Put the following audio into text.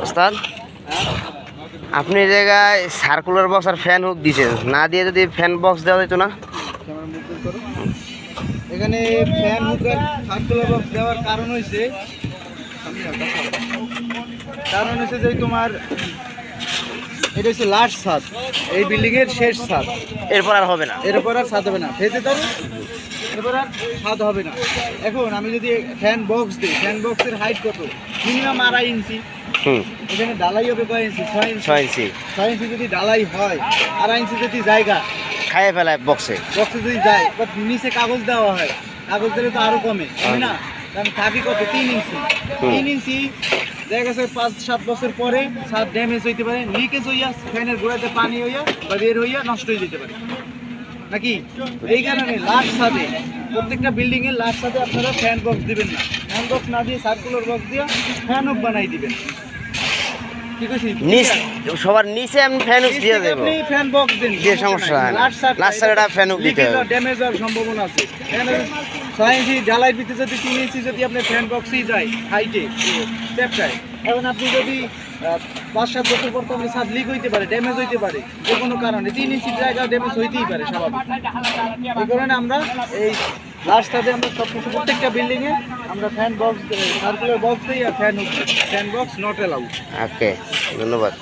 ওস্তাদ আপনি এই জায়গায় সার্কুলার বক্স আর ফ্যান হুক দিয়েছেন, না দিয়ে যদি ফ্যান বক্স দেওয়া যেত না? এখানে ফ্যান হুক আর সার্কুলার বক্স দেওয়ার কারণ হয়েছে যে তোমার এটা হচ্ছে লাস্ট ছাদ, এই বিল্ডিং এর শেষ ছাদ। এরপর আর হবে না, এরপর আর ছাদ হবে না, ভেজে তবে এরপর আর ছাদ হবে না। এখন আমি যদি ফ্যান বক্স দিই, ফ্যান বক্সের হাইট কত? মিনিমাম 2.5 ইঞ্চি। এখানে ডালাই হবে কয় ইঞ্চি? 6 ইঞ্চি। 6 ইঞ্চি যদি ডালাই হয়, 2.5 ইঞ্চি যদি জায়গা খাইয়ে ফেলায় বক্সে যদি যায়, বাট নিচে কাগজ দেওয়া হয়, কাগজ দিলে তো আরো কমে, তাই না? কারণ থাকি কত? 3 ইঞ্চি। 3 ইঞ্চি দেখা গেছে 5-7 বছর পরে ছাদ ড্যামেজ হইতে পারে, লিকেজ হইয়া ফ্যানের গোড়াতে পানি হইয়া বা বের হইয়া নষ্ট হয়ে যেতে পারে নাকি। এই কারণে লাস্ট ছাদে, প্রত্যেকটা বিল্ডিং এর লাস্ট ছাদে আপনারা ফ্যান বক্স দিবেন না। ফ্যান বক্স না দিয়ে সার্কুলার বক্স দিয়ে ফ্যান হুক বানাই দিবেন। ঠিক আছে, সবার নিচে আমি ফ্যান হুক দিয়ে দেব। আপনি ফ্যান বক্স দেন, যে সমস্যা হয় না, লাস্ট সাইডে ফ্যান হুক দিতে হবে। ড্যামেজ হওয়ার সম্ভাবনা আছে। 6 ইঞ্চি ঢালাই ভিতরে যদি 3 ইঞ্চি যদি আপনার ফ্যান বক্সই যায় হাইটে স্টেপটায়, এখন আপনি যদি 5-7 বছর পর তো ছাদ লিক হইতে পারে, ড্যামেজ হইতে পারে যে কোনো কারণে। 3 ইঞ্চি জায়গা ড্যামেজ হইতেই পারে স্বাভাবিক। এই কারণে আমরা এই লাস্ট ছাদে আমরা সবকিছু প্রত্যেকটা বিল্ডিংয়ে আমরা ফ্যান বক্স, সার্কুলার বক্স দিই আর ফ্যান বক্স নট অ্যালাউড। ওকে, ধন্যবাদ।